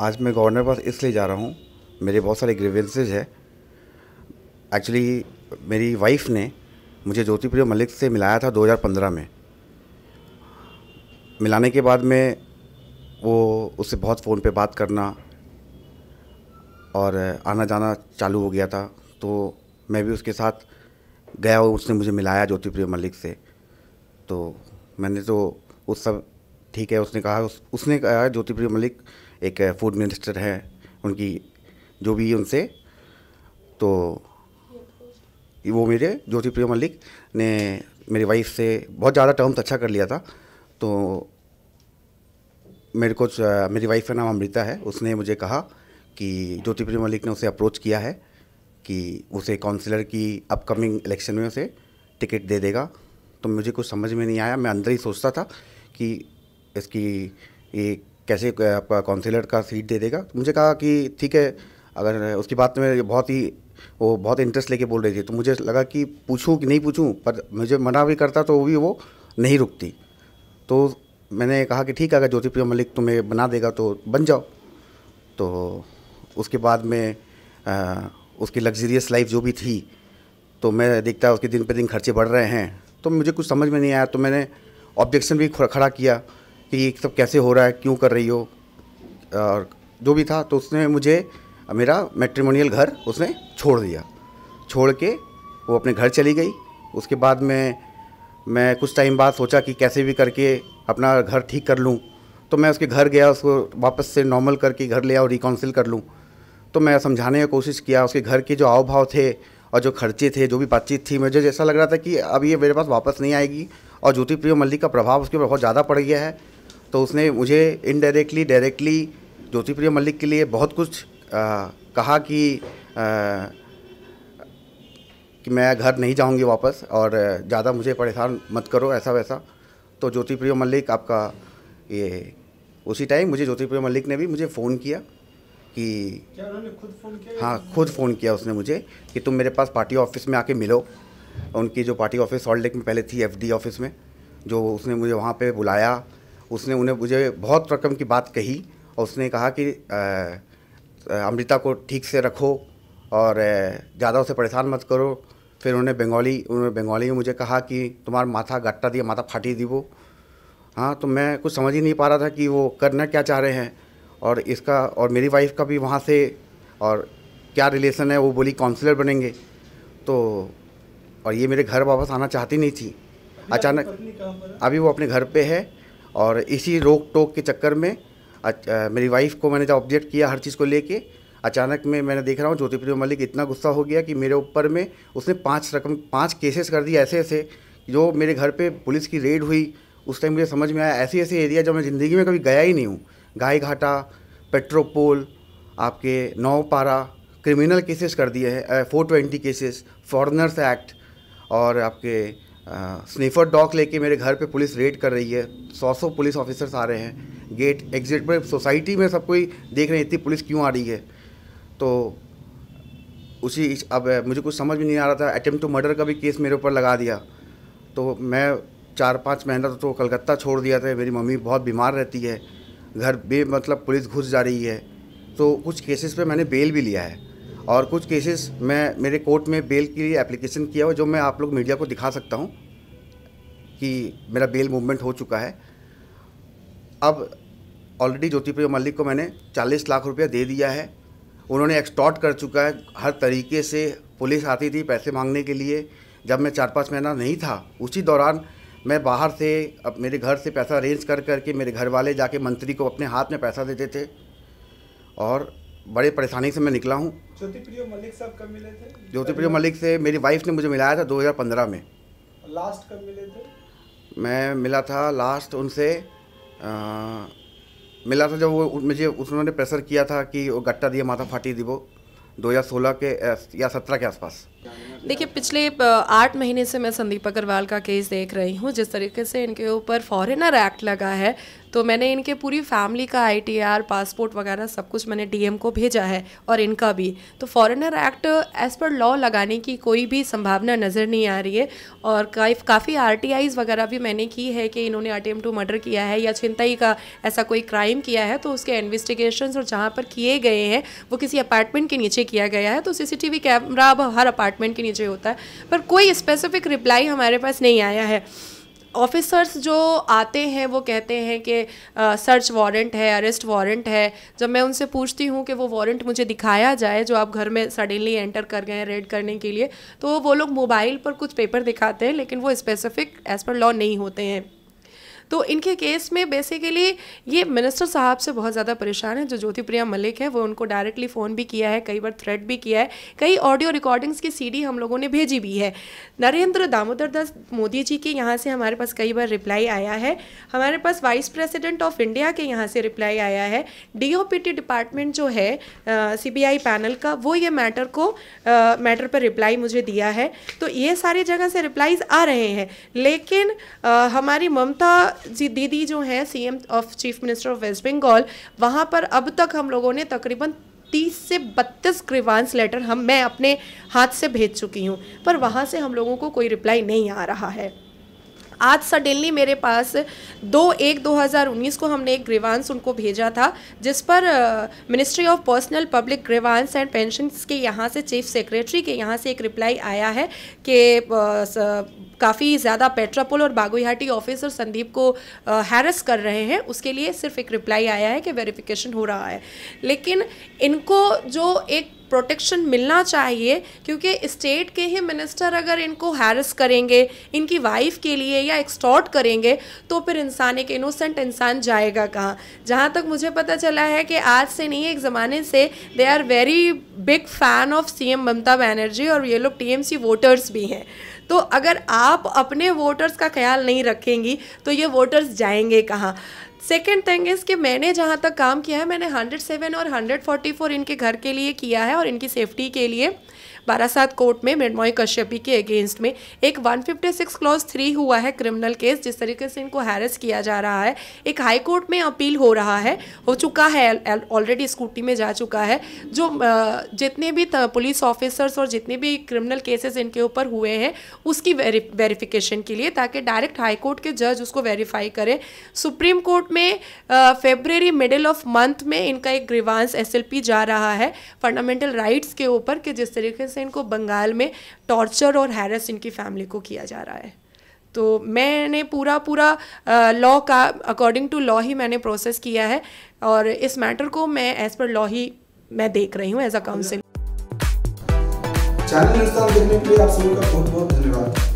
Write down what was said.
आज मैं गवर्नर के पास इसलिए जा रहा हूँ, मेरे बहुत सारे ग्रीवेंसेज है। एक्चुअली मेरी वाइफ ने मुझे ज्योतिप्रिय मलिक से मिलाया था 2015 में। मिलाने के बाद में वो उससे बहुत फ़ोन पे बात करना और आना जाना चालू हो गया था, तो मैं भी उसके साथ गया और उसने मुझे मिलाया ज्योतिप्रिय मलिक से। तो मैंने तो उस सब ठीक है, उसने कहा ज्योतिप्रिय मलिक एक फूड मिनिस्टर है उनकी, जो भी उनसे, तो वो मेरे ज्योतिप्रिय मलिक ने मेरी वाइफ से बहुत ज़्यादा टर्म्स अच्छा कर लिया था। तो मेरी वाइफ का नाम अमृता है, उसने मुझे कहा कि ज्योतिप्रिय मलिक ने उसे अप्रोच किया है कि उसे काउंसिलर की अपकमिंग इलेक्शन में उसे टिकट दे देगा। तो मुझे कुछ समझ में नहीं आया, मैं अंदर ही सोचता था कि इसकी ये कैसे आपका काउंसिलर का सीट दे देगा। तो मुझे कहा कि ठीक है, अगर उसकी बात में वो बहुत इंटरेस्ट लेके बोल रही थी, तो मुझे लगा कि पूछूं कि नहीं पूछूं, पर मुझे मना भी करता तो वो नहीं रुकती। तो मैंने कहा कि ठीक है, अगर ज्योतिप्रिय मलिक तुम्हें बना देगा तो बन जाओ। तो उसके बाद में उसकी लग्जरियस लाइफ जो भी थी, तो मैं देखता उसके दिन पे दिन खर्चे बढ़ रहे हैं, तो मुझे कुछ समझ में नहीं आया। तो मैंने ऑब्जेक्शन भी खड़ा किया कि ये सब कैसे हो रहा है, क्यों कर रही हो, और जो भी था। तो उसने मुझे मेरा मैट्रिमोनियल घर उसने छोड़ दिया, छोड़ के वो अपने घर चली गई। उसके बाद में मैं कुछ टाइम बाद सोचा कि कैसे भी करके अपना घर ठीक कर लूँ। तो मैं उसके घर गया, उसको वापस से नॉर्मल करके घर ले आओ, रिकाउंसिल कर लूँ। तो मैं समझाने की कोशिश किया, उसके घर के जो हाव भाव थे और जो खर्चे थे, जो भी बातचीत थी, मुझे जैसा लग रहा था कि अब ये मेरे पास वापस नहीं आएगी और ज्योतिप्रिय मलिक का प्रभाव उसके ऊपर बहुत ज़्यादा पड़ गया है। तो उसने मुझे इनडायरेक्टली डायरेक्टली ज्योतिप्रिय मलिक के लिए बहुत कुछ कहा कि मैं घर नहीं जाऊंगी वापस और ज़्यादा मुझे परेशान मत करो, ऐसा वैसा। तो ज्योतिप्रिय मलिक आपका ये उसी टाइम मुझे ज्योतिप्रिय मलिक ने भी मुझे फ़ोन किया कि क्या उन्होंने खुद फ़ोन किया? हाँ, खुद फ़ोन किया उसने मुझे कि तुम मेरे पास पार्टी ऑफिस में आके मिलो। उनकी जो पार्टी ऑफिस सॉल्ट लेक में पहले थी, एफडी ऑफिस में, जो उसने मुझे वहाँ पे बुलाया। उसने मुझे बहुत रकम की बात कही और उसने कहा कि अमृता को ठीक से रखो और ज़्यादा उसे परेशान मत करो। फिर उन्होंने बंगाली में मुझे कहा कि तुम्हारा माथा गट्टा दिया, माथा फाटी दी वो। हाँ, तो मैं कुछ समझ ही नहीं पा रहा था कि वो करना क्या चाह रहे हैं, और इसका और मेरी वाइफ का भी वहाँ से और क्या रिलेशन है। वो बोली काउंसलर बनेंगे, तो और ये मेरे घर वापस आना चाहती नहीं थी। अचानक अभी वो अपने घर पे है, और इसी रोक टोक के चक्कर में मेरी वाइफ को मैंने जब ऑब्जेक्ट किया हर चीज़ को लेके, अचानक में मैंने देख रहा हूँ ज्योतिप्रिय मलिक इतना गुस्सा हो गया कि मेरे ऊपर में उसने 5 केसेस कर दिए ऐसे। जो मेरे घर पे पुलिस की रेड हुई उस टाइम मुझे समझ में आया ऐसे एरिया जो मैं ज़िंदगी में कभी गया ही नहीं हूँ। गाय घाटा, पेट्रोपोल, आपके नौपारा, क्रिमिनल केसेस कर दिए हैं, 420 केसेस, फॉरेनर्स एक्ट, और आपके स्नीफर डॉग लेके मेरे घर पे पुलिस रेड कर रही है। 100 पुलिस ऑफिसर्स आ रहे हैं गेट एग्जिट पर, सोसाइटी में सब कोई देख रहे हैं इतनी पुलिस क्यों आ रही है। तो अब मुझे कुछ समझ में नहीं आ रहा था। अटेम्प्ट टू मर्डर का भी केस मेरे ऊपर लगा दिया। तो मैं 4-5 महीना तो कलकत्ता छोड़ दिया था। मेरी मम्मी बहुत बीमार रहती है, घर मतलब पुलिस घुस जा रही है। तो कुछ केसेस पे मैंने बेल भी लिया है, और कुछ केसेस मैं मेरे कोर्ट में बेल के लिए एप्लीकेशन किया हुआ, जो मैं आप लोग मीडिया को दिखा सकता हूँ कि मेरा बेल मूवमेंट हो चुका है। अब ऑलरेडी ज्योतिप्रिय मलिक को मैंने 40 लाख रुपया दे दिया है। उन्होंने एक्सटॉर्ट कर चुका है हर तरीके से। पुलिस आती थी पैसे मांगने के लिए, जब मैं 4-5 महीना नहीं था उसी दौरान मैं बाहर से अब मेरे घर से पैसा अरेंज करके मेरे घर वाले जाके मंत्री को अपने हाथ में पैसा देते थे, और बड़े परेशानी से मैं निकला हूँ। ज्योतिप्रिय मलिक साहब कब मिले थे? ज्योतिप्रिय मलिक से मेरी वाइफ ने मुझे मिलाया था 2015 में। लास्ट कब मिले थे? मैं मिला था लास्ट उनसे मिला था जब वो उन्होंने प्रेशर किया था कि वो गट्टा दिया माथा फाटी दी, वो 2016 के या 17 के आसपास। देखिए, पिछले 8 महीने से मैं संदीप अग्रवाल का केस देख रही हूँ। जिस तरीके से इनके ऊपर फॉरेनर एक्ट लगा है, तो मैंने इनके पूरी फैमिली का ITR, पासपोर्ट वगैरह सब कुछ मैंने DM को भेजा है और इनका भी। तो foreigner act as per law लगाने की कोई भी संभावना नज़र नहीं आ रही है। और काफ़ी RTIs वगैरह भी मैंने की है कि इन्होंने अटेम्प्ट टू मर्डर किया है या छिनतई का ऐसा कोई क्राइम किया है, तो उसके इन्वेस्टिगेशंस और जहाँ पर किए गए हैं वो किसी अपार्टमेंट के नीचे किया गया है। तो CCTV कैमरा अब हर अपार्टमेंट के नीचे होता है, पर कोई स्पेसिफिक रिप्लाई हमारे पास नहीं आया है। ऑफिसर्स जो आते हैं वो कहते हैं कि सर्च वारंट है, अरेस्ट वारंट है। जब मैं उनसे पूछती हूँ कि वो वारंट मुझे दिखाया जाए जो आप घर में सडनली एंटर कर गए हैं रेड करने के लिए, तो वो लोग मोबाइल पर कुछ पेपर दिखाते हैं, लेकिन वो स्पेसिफिक एज़ पर लॉ नहीं होते हैं। तो इनके केस में बेसिकली ये मिनिस्टर साहब से बहुत ज़्यादा परेशान है। जो ज्योतिप्रिया मलिक है वो उनको डायरेक्टली फ़ोन भी किया है, कई बार थ्रेट भी किया है, कई ऑडियो रिकॉर्डिंग्स की CD हम लोगों ने भेजी भी है। नरेंद्र दामोदर दास मोदी जी के यहाँ से हमारे पास कई बार रिप्लाई आया है। हमारे पास वाइस प्रेसिडेंट ऑफ इंडिया के यहाँ से रिप्लाई आया है। DOPT डिपार्टमेंट जो है CBI पैनल का, वो ये मैटर पर रिप्लाई मुझे दिया है। तो ये सारी जगह से रिप्लाईज आ रहे हैं, लेकिन हमारी ममता जी दीदी जो है CM of chief minister of West Bengal, वहाँ पर अब तक हम लोगों ने तकरीबन 30 से 32 ग्रीवांस लेटर मैं अपने हाथ से भेज चुकी हूँ, पर वहाँ से हम लोगों को कोई रिप्लाई नहीं आ रहा है। आज सडनली मेरे पास 2/1/2019 को हमने एक ग्रीवांस उनको भेजा था, जिस पर ministry of personnel public grievance and pensions के यहाँ से चीफ सेक्रेटरी के यहाँ से एक रिप्लाई आया है कि काफ़ी ज़्यादा पेट्रापोल और बागुईहाटी ऑफिसर संदीप को हैरेस कर रहे हैं। उसके लिए सिर्फ एक रिप्लाई आया है कि वेरिफिकेशन हो रहा है, लेकिन इनको जो एक प्रोटेक्शन मिलना चाहिए, क्योंकि स्टेट के ही मिनिस्टर अगर इनको हैरेस करेंगे इनकी वाइफ के लिए या एक्सटॉर्ट करेंगे, तो फिर इंसान, एक इनोसेंट इंसान जाएगा कहाँ। जहाँ तक मुझे पता चला है कि आज से नहीं, एक ज़माने से they are very big fan of CM Mamata Banerjee, और ये लोग TMC वोटर्स भी हैं। तो अगर आप अपने वोटर्स का ख्याल नहीं रखेंगी तो ये वोटर्स जाएंगे कहाँ। सेकेंड थिंग इज़ कि मैंने जहाँ तक काम किया है, मैंने 107 और 144 इनके घर के लिए किया है, और इनकी सेफ्टी के लिए बारासात कोर्ट में मृण्मयी कश्यपी के अगेंस्ट में एक 156 क्लॉज 3 हुआ है क्रिमिनल केस, जिस तरीके से इनको हैरेस किया जा रहा है। एक हाई कोर्ट में अपील हो रहा है, हो चुका है ऑलरेडी, स्कूटी में जा चुका है। जो जितने भी पुलिस ऑफिसर्स और जितने भी क्रिमिनल केसेस इनके ऊपर हुए हैं उसकी वेरिफिकेशन के लिए, ताकि डायरेक्ट हाई कोर्ट के जज उसको वेरीफाई करें। सुप्रीम कोर्ट में फेब्रुअरी मिडिल ऑफ मंथ में इनका एक ग्रीवांस SLP जा रहा है फंडामेंटल राइट्स के ऊपर, कि जिस तरीके से इनको बंगाल में टॉर्चर और हैरेस इनकी फैमिली को किया जा रहा है। तो मैंने पूरा लॉ का अकॉर्डिंग टू लॉ ही मैंने प्रोसेस किया है, और इस मैटर को मैं एज पर लॉ ही मैं देख रही हूँ एज अ काउंसिल। चैनल देखने के लिए आप सभी का बहुत बहुत धन्यवाद।